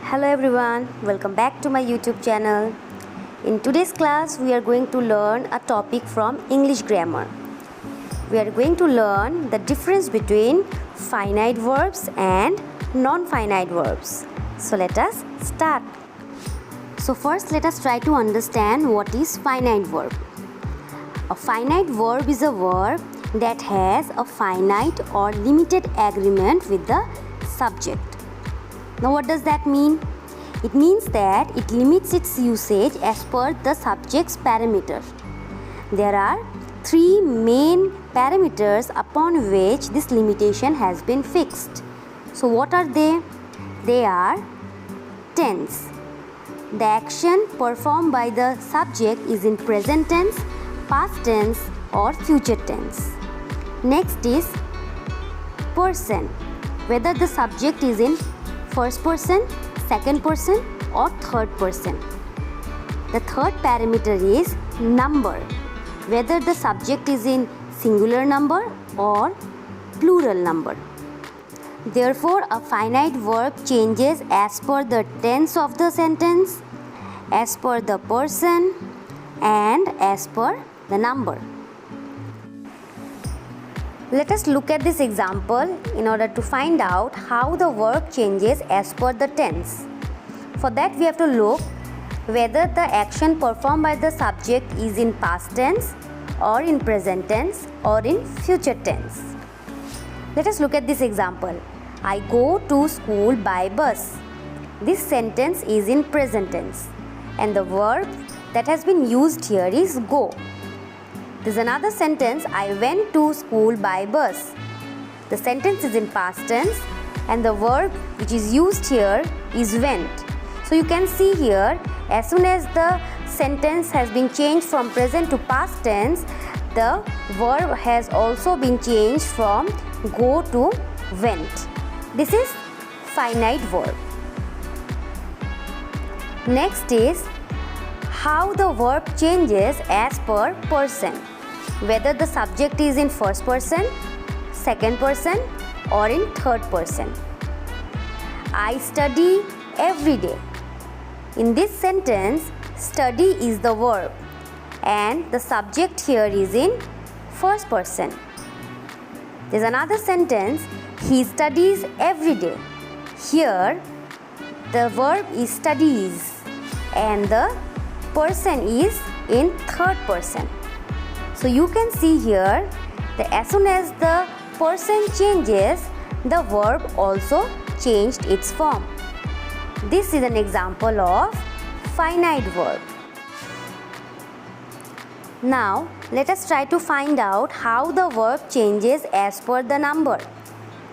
Hello everyone, welcome back to my YouTube channel. In today's class, we are going to learn a topic from English grammar. We are going to learn the difference between finite verbs and non-finite verbs. So let us start. So first let us try to understand what is finite verb. A finite verb is a verb that has a finite or limited agreement with the subject. Now what does that mean? It means that it limits its usage as per the subject's parameters. There are three main parameters upon which this limitation has been fixed. So what are they? They are tense. The action performed by the subject is in present tense, past tense or future tense. Next is person, whether the subject is in first person, second person or third person. The third parameter is number, whether the subject is in singular number or plural number. Therefore, a finite verb changes as per the tense of the sentence, as per the person and as per the number. Let us look at this example in order to find out how the verb changes as per the tense. For that we have to look whether the action performed by the subject is in past tense or in present tense or in future tense. Let us look at this example. I go to school by bus. This sentence is in present tense and the verb that has been used here is go. There is another sentence, I went to school by bus. The sentence is in past tense and the verb which is used here is went. So you can see here, as soon as the sentence has been changed from present to past tense, the verb has also been changed from go to went. This is finite verb. Next is how the verb changes as per person, whether the subject is in first person, second person or in third person. I study every day. In this sentence, study is the verb and the subject here is in first person. There is another sentence, he studies every day. Here, the verb is studies and the person is in third person. So you can see here that as soon as the person changes, the verb also changed its form. This is an example of finite verb. Now let us try to find out how the verb changes as per the number.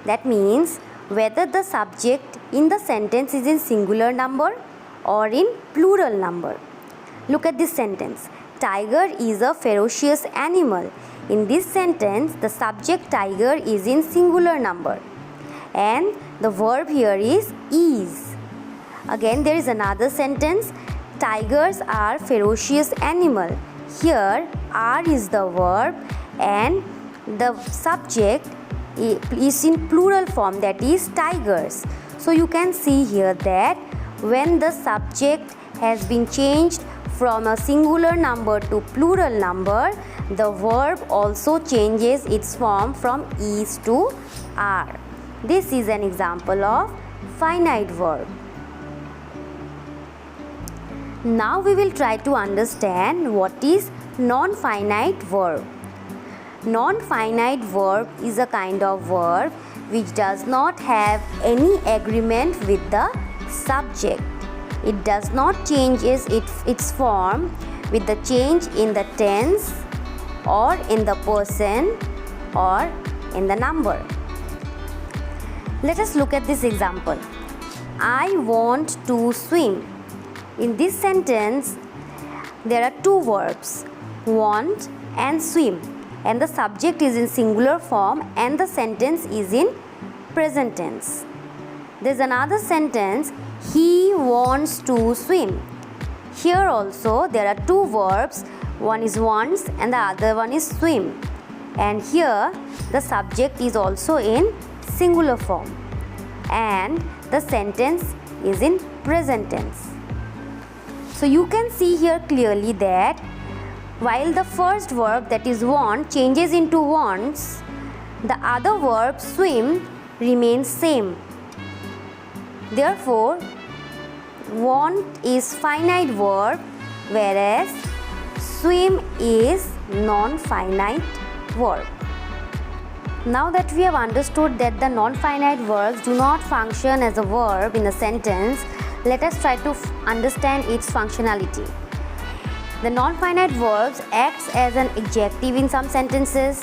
That means whether the subject in the sentence is in singular number or in plural number. Look at this sentence. Tiger is a ferocious animal. In this sentence, the subject tiger is in singular number and the verb here is. Again, there is another sentence. Tigers are ferocious animal. Here, are is the verb and the subject is in plural form, that is tigers. So you can see here that when the subject has been changed from a singular number to plural number, the verb also changes its form from is to are. This is an example of finite verb. Now we will try to understand what is non-finite verb. Non-finite verb is a kind of verb which does not have any agreement with the subject. It does not change its form with the change in the tense or in the person or in the number. Let us look at this example. I want to swim. In this sentence, there are two verbs, want and swim, and the subject is in singular form and the sentence is in present tense. There is another sentence, he wants to swim. Here also there are two verbs, one is wants and the other one is swim. And here the subject is also in singular form and the sentence is in present tense. So you can see here clearly that while the first verb, that is want, changes into wants, the other verb swim remains same. Therefore, want is finite verb, whereas swim is non-finite verb. Now that we have understood that the non-finite verbs do not function as a verb in a sentence, let us try to understand its functionality. The non-finite verbs acts as an adjective in some sentences,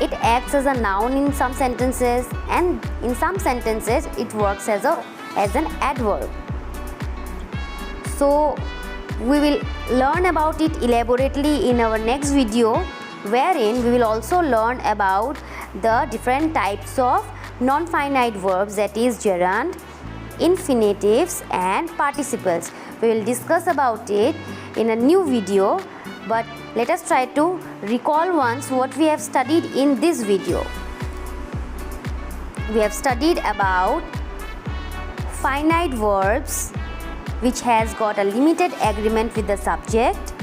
it acts as a noun in some sentences, and in some sentences it works as an adverb. So we will learn about it elaborately in our next video, wherein we will also learn about the different types of non-finite verbs, that is gerund, infinitives and participles. We will discuss about it in a new video, but let us try to recall once what we have studied in this video. We have studied about finite verbs which has got a limited agreement with the subject.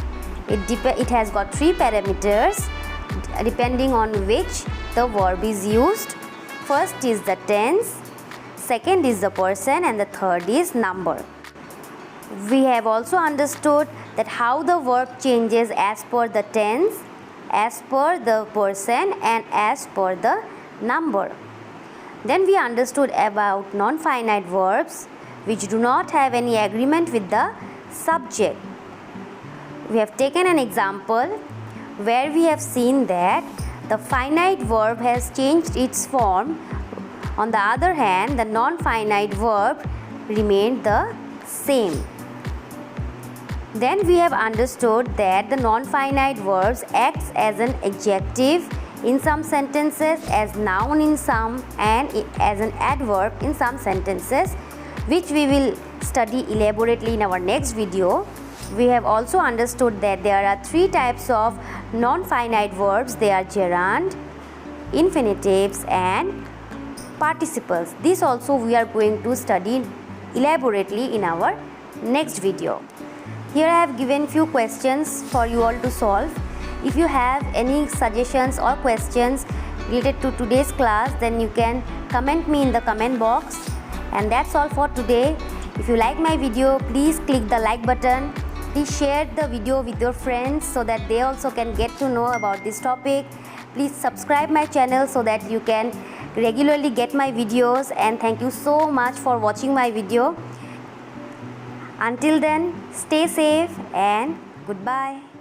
It has got 3 parameters depending on which the verb is used. First is the tense, second is the person, and the third is number. We have also understood that how the verb changes as per the tense, as per the person, and as per the number. Then we understood about non-finite verbs which do not have any agreement with the subject. We have taken an example where we have seen that the finite verb has changed its form. On the other hand, the non-finite verb remained the same. Then we have understood that the non-finite verbs acts as an adjective in some sentences, as noun in some, and as an adverb in some sentences, which we will study elaborately in our next video. We have also understood that there are 3 types of non-finite verbs. They are gerund, infinitives and participles. This also we are going to study elaborately in our next video. Here I have given few questions for you all to solve. If you have any suggestions or questions related to today's class, then you can comment me in the comment box. And that's all for today. If you like my video, please click the like button. Please share the video with your friends so that they also can get to know about this topic. Please subscribe my channel so that you can regularly get my videos, and thank you so much for watching my video. Until then, stay safe and goodbye.